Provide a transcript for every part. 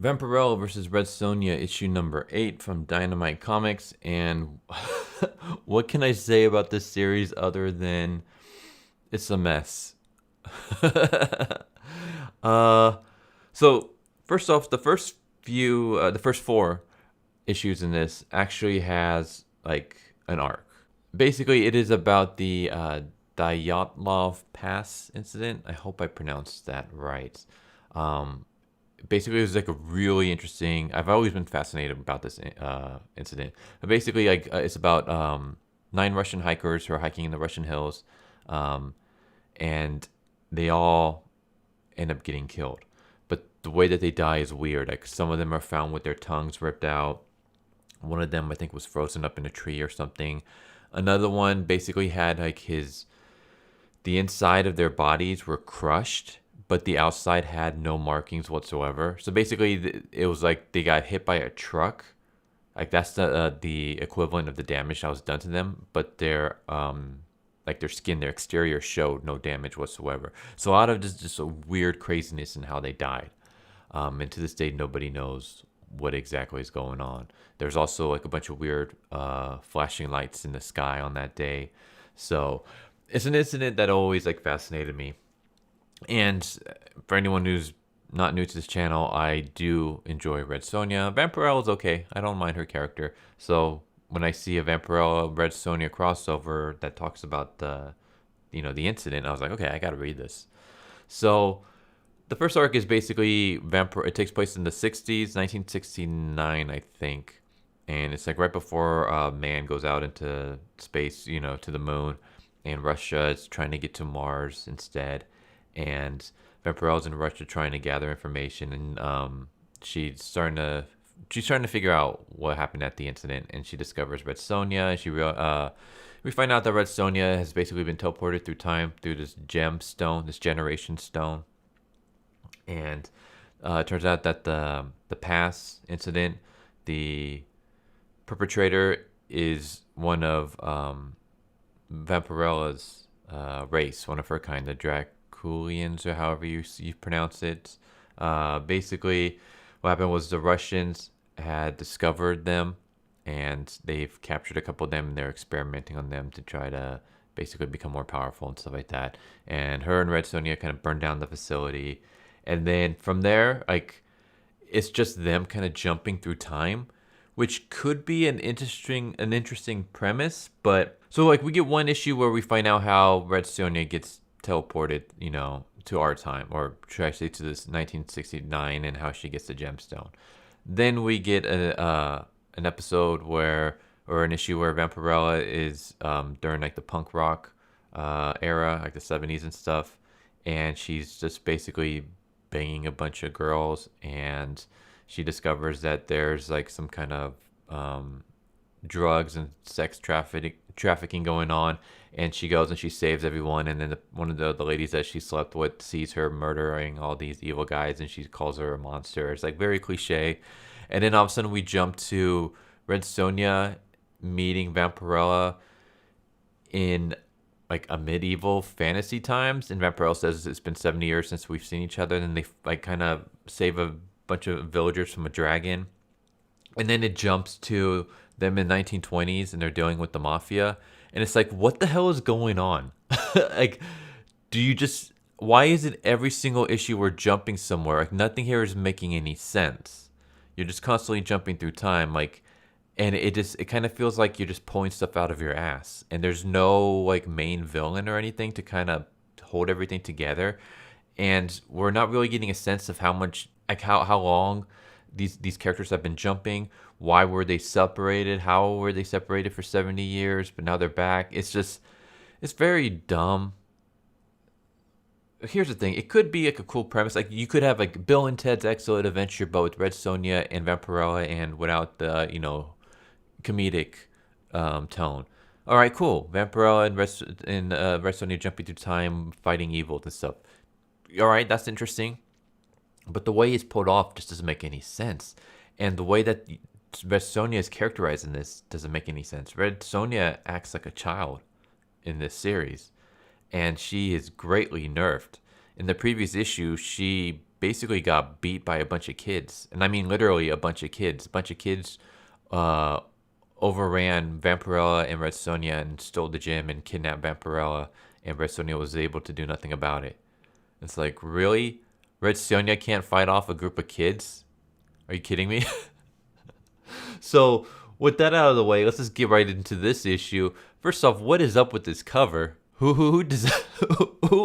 Vampirella versus Red Sonja, issue number 8 from Dynamite Comics. And what can I say about this series other than it's a mess? uh, so, first off, the first 4 issues in this actually has like an arc. Basically, it is about the Dyatlov Pass incident. I hope I pronounced that right. Um, Basically, it was like a really interesting. I've always been fascinated about this incident. But basically, like it's about 9 Russian hikers who are hiking in the Russian hills, um, and they all end up getting killed. But the way that they die is weird. Like some of them are found with their tongues ripped out. One of them, I think, was frozen up in a tree or something. Another one basically had like the inside of their bodies were crushed, but the outside had no markings whatsoever. So basically, it was like they got hit by a truck. Like that's the equivalent of the damage that was done to them, but their skin, their exterior showed no damage whatsoever. So a lot of just a weird craziness in how they died. And to this day, nobody knows what exactly is going on. There's also like a bunch of weird flashing lights in the sky on that day. So it's an incident that always like fascinated me. And for anyone who's not new to this channel, I do enjoy Red Sonja. Vampirella is okay. I don't mind her character. So when I see a Vampirella Red Sonja crossover that talks about the incident, I was like, okay, I gotta read this. So the first arc is basically Vampire. It takes place in the 60s, 1969, I think. And it's like right before man goes out into space, to the moon. And Russia is trying to get to Mars instead. And Vampirella's in Russia trying to gather information. And she's starting to figure out what happened at the incident. And she discovers Red Sonja. And we find out that Red Sonja has basically been teleported through time through this gemstone, this generation stone. And it turns out that the pass incident, the perpetrator is one of Vampirella's race, one of her kind, the Drakulians, or however you pronounce it. Basically, what happened was the Russians had discovered them, and they've captured a couple of them, and they're experimenting on them to try to basically become more powerful and stuff like that. And her and Red Sonja kind of burned down the facility. And then from there, like, it's just them kind of jumping through time, which could be an interesting premise. But so like we get one issue where we find out how Red Sonja gets teleported, to our time, or should I say to this 1969, and how she gets the gemstone. Then we get an episode or an issue where Vampirella is during like the punk rock era, like the 70s and stuff, and she's just basically banging a bunch of girls, and she discovers that there's like some kind of drugs and sex trafficking going on, and she goes and she saves everyone. And then one of the ladies that she slept with sees her murdering all these evil guys, and she calls her a monster. It's like very cliche. And then all of a sudden we jump to Red Sonja meeting Vampirella in like a medieval fantasy times, and Vampirella says it's been 70 years since we've seen each other. And then they like kind of save a bunch of villagers from a dragon, and then it jumps to them in 1920s, and they're dealing with the mafia. And it's like, what the hell is going on? Like, do you just, why is it every single issue we're jumping somewhere? Like, nothing here is making any sense. You're just constantly jumping through time, like, and it kind of feels like you're just pulling stuff out of your ass, and there's no like main villain or anything to kind of hold everything together. And we're not really getting a sense of how much, like how long these characters have been jumping. Why were they separated? How were they separated for 70 years, but now they're back? It's very dumb. Here's the thing, it could be like a cool premise. Like you could have like Bill and Ted's Excellent Adventure, but with Red Sonja and Vampirella, and without the comedic tone. All right, cool. Vampirella and Red Sonja jumping through time, fighting evil and stuff. All right, that's interesting. But the way it's pulled off just doesn't make any sense. And the way that Red Sonja is characterized in this doesn't make any sense. Red Sonja acts like a child in this series, and she is greatly nerfed. In the previous issue, she basically got beat by a bunch of kids, and I mean literally a bunch of kids. A bunch of kids uh, overran Vampirella and Red Sonja and stole the gem and kidnapped Vampirella, and Red Sonja was able to do nothing about it. It's like, really? Red Sonja can't fight off a group of kids? Are you kidding me? So, with that out of the way, let's just get right into this issue. First off, what is up with this cover? Who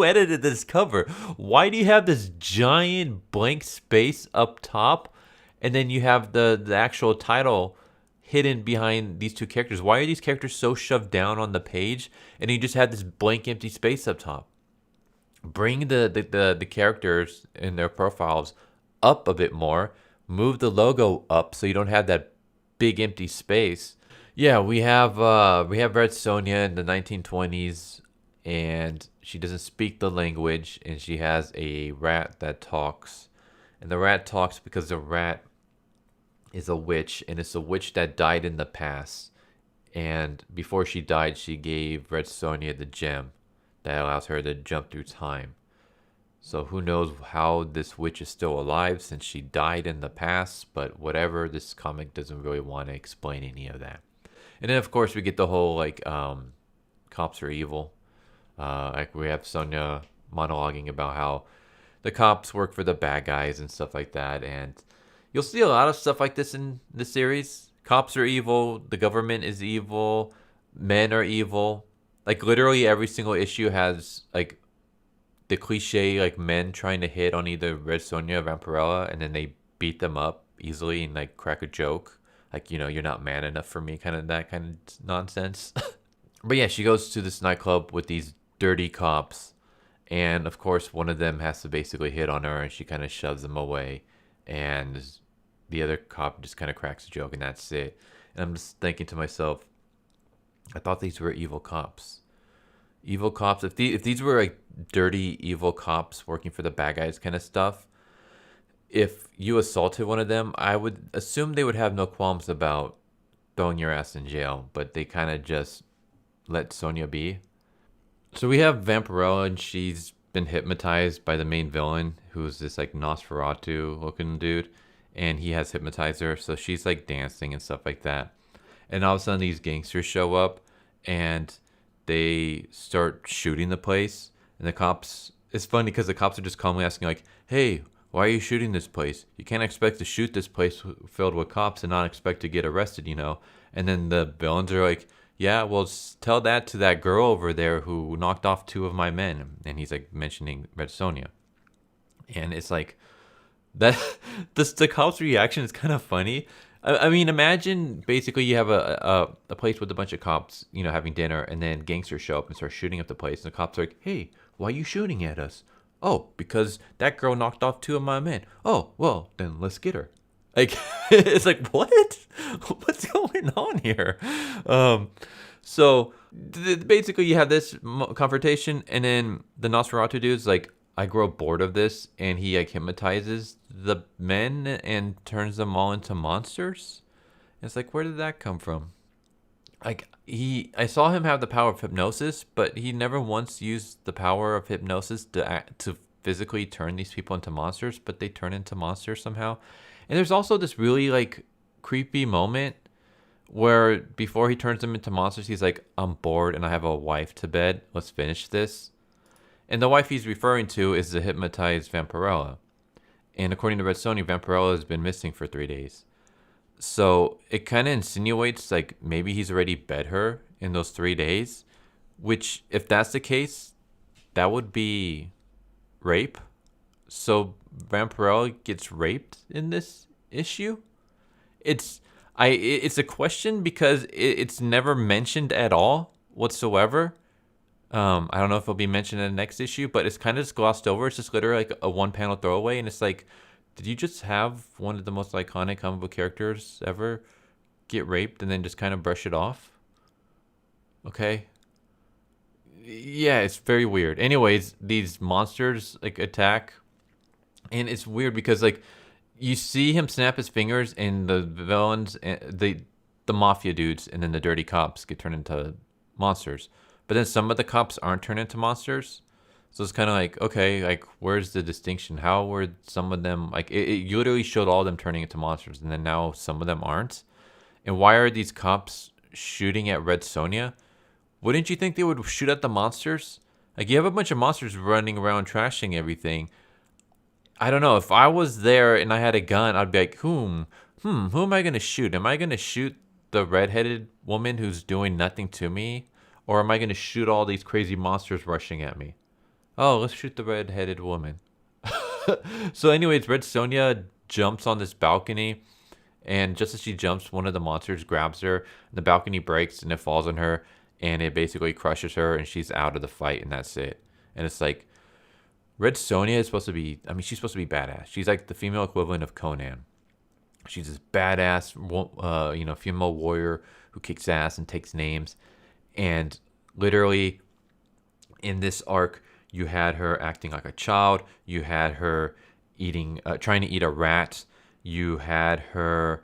edited this cover? Why do you have this giant blank space up top, and then you have the actual title hidden behind these two characters? Why are these characters so shoved down on the page, and you just have this blank empty space up top? Bring the characters in their profiles up a bit more. Move the logo up so you don't have that big empty space. Yeah, we have Red Sonja in the 1920s, and she doesn't speak the language, and she has a rat that talks, and the rat talks because the rat is a witch, and it's a witch that died in the past, and before she died, she gave Red Sonja the gem that allows her to jump through time. So who knows how this witch is still alive since she died in the past, but whatever, this comic doesn't really want to explain any of that. And then of course we get the whole cops are evil. Like we have Sonja monologuing about how the cops work for the bad guys and stuff like that. And you'll see a lot of stuff like this in the series. Cops are evil, the government is evil, men are evil. Like literally every single issue has like the cliche like men trying to hit on either Red Sonja or Vampirella, and then they beat them up easily and like crack a joke, like, you know, you're not man enough for me, kind of that kind of nonsense. But yeah, she goes to this nightclub with these dirty cops, and of course one of them has to basically hit on her, and she kind of shoves them away, and the other cop just kind of cracks a joke, and that's it. And I'm just thinking to myself, I thought these were evil cops. Evil cops. If these were like dirty evil cops working for the bad guys kind of stuff, if you assaulted one of them, I would assume they would have no qualms about throwing your ass in jail. But they kind of just let Sonja be. So we have Vampirella, and she's been hypnotized by the main villain, who's this like Nosferatu looking dude, and he has hypnotized her. So she's like dancing and stuff like that. And all of a sudden these gangsters show up, and they start shooting the place. And the cops, it's funny because the cops are just calmly asking like, hey, why are you shooting this place? You can't expect to shoot this place filled with cops and not expect to get arrested, you know? And then the villains are like, yeah, well, tell that to that girl over there who knocked off 2 of my men. And he's like mentioning Red Sonja. And it's like, that the cops' reaction is kind of funny. I mean, imagine basically you have a place with a bunch of cops, you know, having dinner, and then gangsters show up and start shooting up the place. And the cops are like, hey, why are you shooting at us? Oh, because that girl knocked off 2 of my men. Oh, well, then let's get her. Like, it's like, what? What's going on here? So basically you have this confrontation, and then the Nosferatu dude's like, I grow bored of this, and he like hypnotizes the men and turns them all into monsters. And it's like, where did that come from? Like I saw him have the power of hypnosis, but he never once used the power of hypnosis to physically turn these people into monsters, but they turn into monsters somehow. And there's also this really like creepy moment where before he turns them into monsters, he's like, I'm bored and I have a wife to bed. Let's finish this. And the wife he's referring to is the hypnotized Vampirella. And according to Red Sonja, Vampirella has been missing for 3 days. So it kind of insinuates like maybe he's already bed her in those 3 days, which if that's the case, that would be rape. So Vampirella gets raped in this issue. It's a question because it's never mentioned at all whatsoever. I don't know if it'll be mentioned in the next issue, but it's kind of just glossed over. It's just literally like a one-panel throwaway, and it's like, did you just have one of the most iconic comic book characters ever get raped and then just kind of brush it off? Okay. Yeah, it's very weird. Anyways, these monsters like attack, and it's weird because like you see him snap his fingers, and the villains, the mafia dudes, and then the dirty cops get turned into monsters. But then some of the cops aren't turned into monsters. So it's kind of like, okay, like where's the distinction? How were some of them like it literally showed all of them turning into monsters, and then now some of them aren't? And why are these cops shooting at Red Sonja? Wouldn't you think they would shoot at the monsters? Like you have a bunch of monsters running around trashing everything. I don't know. If I was there and I had a gun, I'd be like, who am I gonna shoot? Am I gonna shoot the redheaded woman who's doing nothing to me? Or am I gonna shoot all these crazy monsters rushing at me? Oh, let's shoot the red-headed woman. So, anyways, Red Sonja jumps on this balcony, and just as she jumps, one of the monsters grabs her. The balcony breaks, and it falls on her, and it basically crushes her, and she's out of the fight, and that's it. And it's like Red Sonja is supposed to be. I mean, she's supposed to be badass. She's like the female equivalent of Conan. She's this badass, female warrior who kicks ass and takes names, and literally in this arc you had her acting like a child. You had her trying to eat a rat. You had her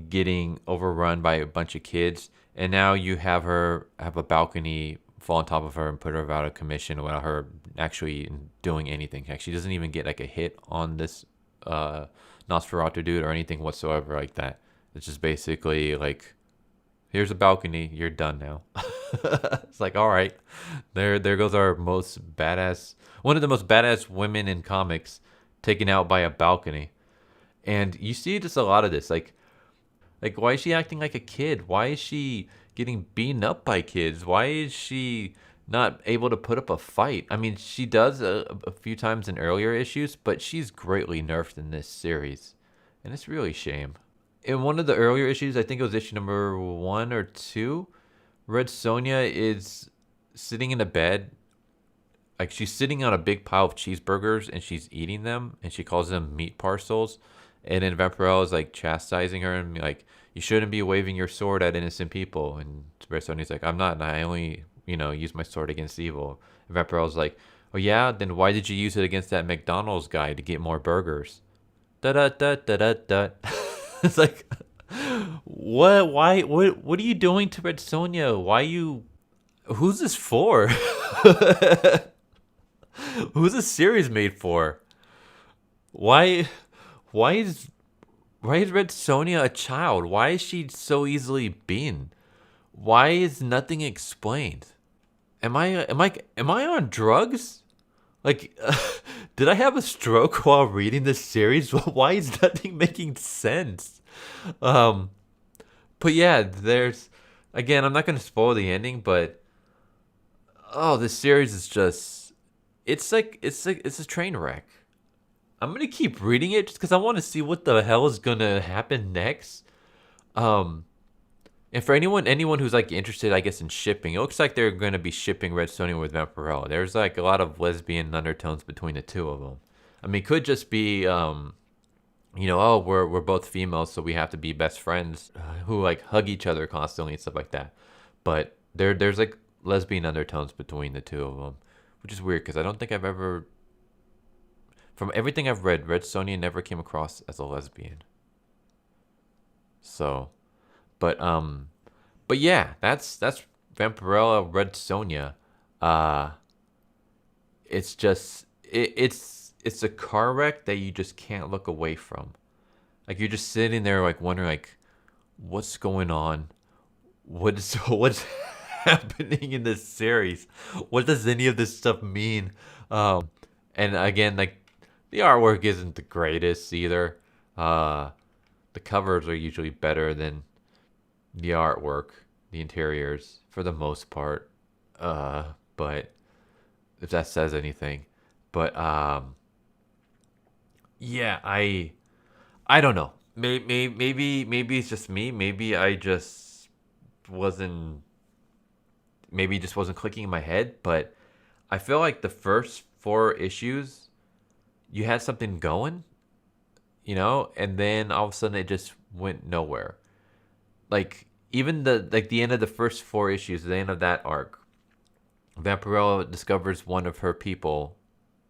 getting overrun by a bunch of kids. And now you have her have a balcony fall on top of her and put her out of commission without her actually doing anything. Like, she doesn't even get like a hit on this Nosferatu dude or anything whatsoever like that. It's just basically like, here's a balcony, you're done now. It's like, all right, there goes our most badass, one of the most badass women in comics, taken out by a balcony. And you see just a lot of this, like why is she acting like a kid? Why is she getting beaten up by kids? Why is she not able to put up a fight? I mean, she does a few times in earlier issues, but she's greatly nerfed in this series, and it's really a shame. In one of the earlier issues, I think it was issue number 1 or 2, Red Sonja is sitting in a bed. Like, she's sitting on a big pile of cheeseburgers and she's eating them, and she calls them meat parcels. And then Vampirella is like chastising her and like, you shouldn't be waving your sword at innocent people. And Red Sonja's like, I'm not. And I only, use my sword against evil. And Vampirella's like, oh yeah, then why did you use it against that McDonald's guy to get more burgers? Da da da da da da. It's like, what? Why? What are you doing to Red Sonja? Why you? Who's this for? Who's this series made for? Why? Why is Red Sonja a child? Why is she so easily beaten? Why is nothing explained? Am I on drugs? Like, did I have a stroke while reading this series? Why is nothing making sense? But yeah, there's, again, I'm not gonna spoil the ending, but this series is just, it's a train wreck. I'm gonna keep reading it just because I want to see what the hell is gonna happen next. And for anyone who's like interested, I guess, in shipping, it looks like they're gonna be shipping Red Sonja with Vampirella. There's like a lot of lesbian undertones between the two of them. I mean, it could just be, we're both females, so we have to be best friends who like hug each other constantly and stuff like that. But there's like lesbian undertones between the two of them, which is weird because I don't think I've ever, from everything I've read, Red Sonja never came across as a lesbian. So, but yeah, that's Vampirella, Red Sonja. It's just it's a car wreck that you just can't look away from. Like, you're just sitting there like wondering like, what's going on? What's happening in this series? What does any of this stuff mean? And again, like, the artwork isn't the greatest either. The covers are usually better than the artwork, the interiors, for the most part. But if that says anything. But yeah, I don't know. Maybe it's just me. Maybe I just wasn't. Maybe it just wasn't clicking in my head. But I feel like the first 4 issues, you had something going, and then all of a sudden it just went nowhere. Like, even the end of the first 4 issues, the end of that arc, Vampirella discovers one of her people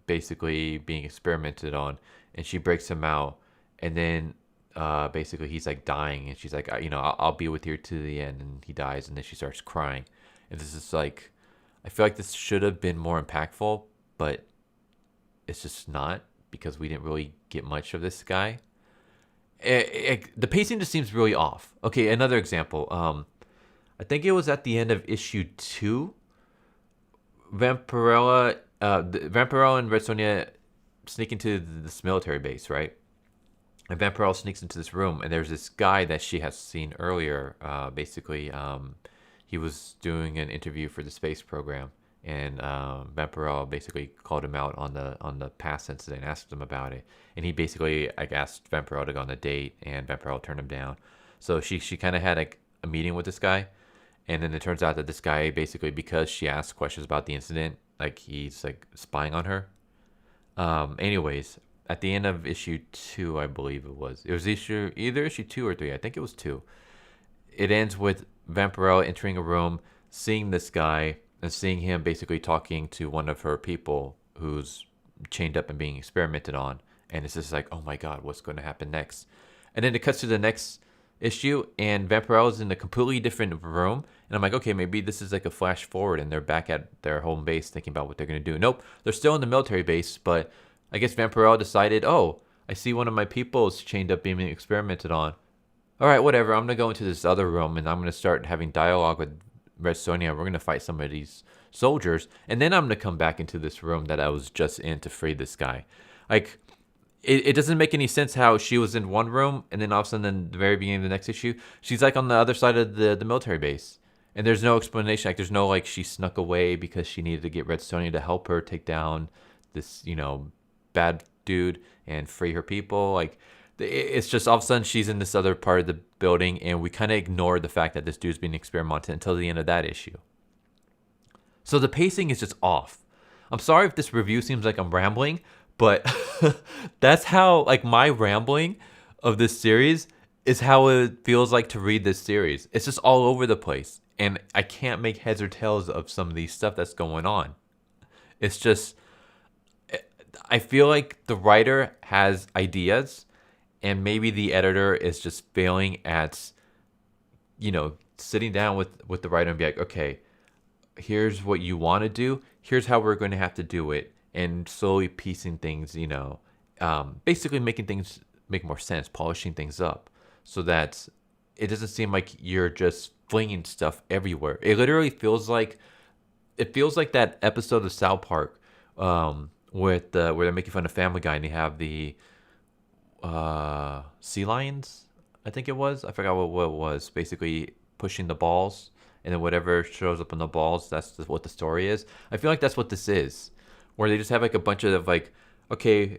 basically being experimented on, and she breaks him out, and then basically he's like dying, and she's like, I'll be with you to the end, and he dies, and then she starts crying. And this is like, I feel like this should have been more impactful, but it's just not because we didn't really get much of this guy. The pacing just seems really off. Okay, another example. I think it was at the end of issue 2. Vampirella and Red Sonja sneak into this military base, right? And Vampirella sneaks into this room, and there's this guy that she has seen earlier. Basically, he was doing an interview for the space program, and Vampirella basically called him out on the past incident and asked him about it. And he basically asked Vampirella to go on a date, and Vampirella turned him down. So she kind of had like a meeting with this guy, and then it turns out that this guy basically, because she asked questions about the incident, like he's like spying on her. Anyways, at the end of issue 2, I believe it was either issue 2 or 3. I think it was 2. It ends with Vampirella entering a room, seeing this guy, and seeing him basically talking to one of her people who's chained up and being experimented on. And it's just like, oh my god, what's going to happen next? And then it cuts to the next issue, and Vampirella's in a completely different room. And I'm like, okay, maybe this is like a flash forward, and they're back at their home base thinking about what they're going to do. Nope, they're still in the military base, but I guess Vampirella decided, oh, I see one of my people is chained up being experimented on. All right, whatever, I'm going to go into this other room, and I'm going to start having dialogue with Red Sonja. We're going to fight some of these soldiers, and then I'm going to come back into this room that I was just in to free this guy. Like, it doesn't make any sense how she was in one room, and then all of a sudden, in the very beginning of the next issue, she's like on the other side of the military base. And there's no explanation. Like, there's no, like, she snuck away because she needed to get Red Sonja to help her take down this, bad dude and free her people. Like, it's just all of a sudden she's in this other part of the building, and we kind of ignore the fact that this dude's being experimented until the end of that issue. So the pacing is just off. I'm sorry if this review seems like I'm rambling, but that's how, like, my rambling of this series is how it feels like to read this series. It's just all over the place, and I can't make heads or tails of some of these stuff that's going on. It's just, I feel like the writer has ideas, and maybe the editor is just failing at, sitting down with the writer and be like, okay, here's what you want to do, here's how we're going to have to do it, and slowly piecing things, basically making things make more sense, polishing things up, so that it doesn't seem like you're just flinging stuff everywhere. It literally feels like that episode of South Park, where they're making fun of Family Guy, and they have the sea lions, I think it was. I forgot what it was. Basically pushing the balls, and then whatever shows up on the balls, that's what the story is. I feel like that's what this is, where they just have like a bunch of like, okay,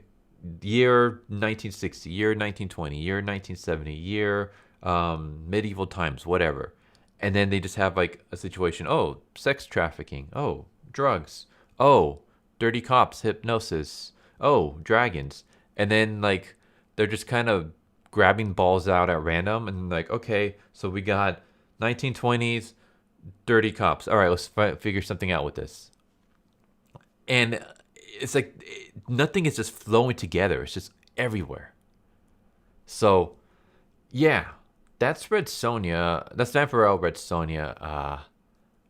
year 1960, year 1920, year 1970, year medieval times, whatever. And then they just have like a situation, oh, sex trafficking, oh, drugs, oh, dirty cops, hypnosis, oh, dragons. And then like they're just kind of grabbing balls out at random, and like, okay, so we got 1920s dirty cops. All right, let's figure something out with this. And it's like nothing is just flowing together. It's just everywhere. So, yeah, that's Red Sonja. That's Vampirella Red Sonja.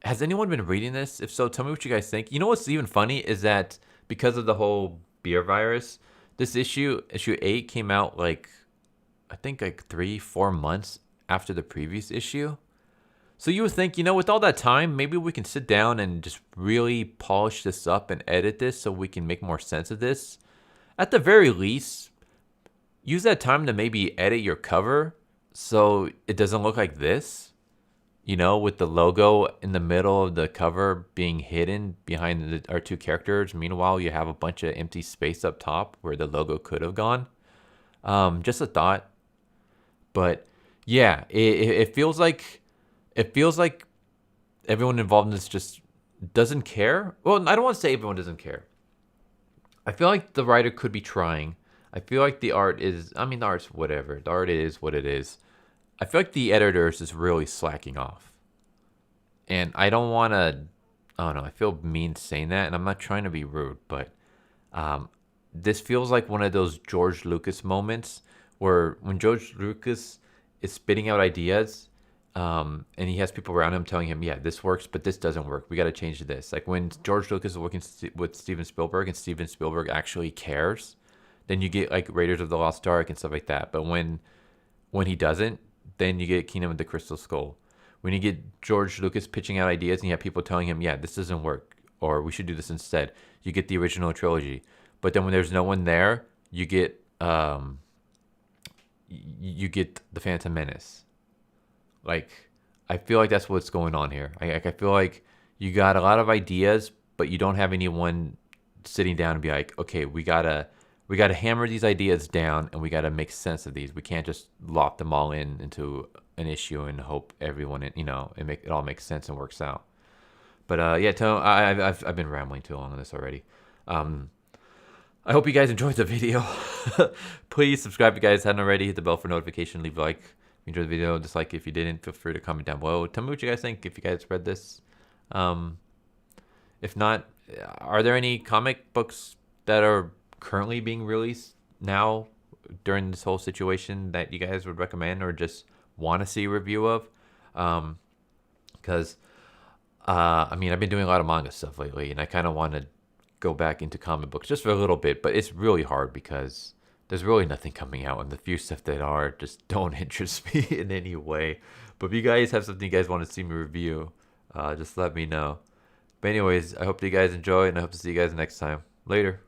Has anyone been reading this? If so, tell me what you guys think. You know what's even funny is that because of the whole beer virus, this issue 8, came out like, I think like 3-4 months after the previous issue. So you would think, with all that time, maybe we can sit down and just really polish this up and edit this so we can make more sense of this. At the very least, use that time to maybe edit your cover so it doesn't look like this. With the logo in the middle of the cover being hidden behind our two characters. Meanwhile, you have a bunch of empty space up top where the logo could have gone. Just a thought. But yeah, it feels like everyone involved in this just doesn't care. Well, I don't want to say everyone doesn't care. I feel like the writer could be trying. I feel like the art is, the art's whatever. The art is what it is. I feel like the editor is just really slacking off. And I don't want to, I don't know, I feel mean saying that, and I'm not trying to be rude, but this feels like one of those George Lucas moments where when George Lucas is spitting out ideas, And he has people around him telling him, yeah, this works, but this doesn't work. We got to change this. Like when George Lucas is working with Steven Spielberg and Steven Spielberg actually cares, then you get like Raiders of the Lost Ark and stuff like that. But when he doesn't, then you get Kingdom of the Crystal Skull. When you get George Lucas pitching out ideas and you have people telling him, yeah, this doesn't work, or we should do this instead, you get the original trilogy. But then when there's no one there, you get the Phantom Menace. Like, I feel like that's what's going on here. I feel like you got a lot of ideas, but you don't have anyone sitting down and be like, okay, we gotta hammer these ideas down, and we gotta make sense of these. We can't just lock them all into an issue and hope everyone, it all makes sense and works out. But yeah, Tone, I've been rambling too long on this already. I hope you guys enjoyed the video. Please subscribe if you guys hadn't already. Hit the bell for notification. Leave a like if you enjoyed the video. Dislike if you didn't. Feel free to comment down below. Tell me what you guys think if you guys read this. If not, are there any comic books that are currently being released now during this whole situation that you guys would recommend or just want to see a review of? Because I mean, I've been doing a lot of manga stuff lately, and I kind of want to go back into comic books just for a little bit, but it's really hard because there's really nothing coming out, and the few stuff that are just don't interest me in any way. But if you guys have something you guys want to see me review, just let me know. But anyways, I hope you guys enjoy, and I hope to see you guys next time. Later.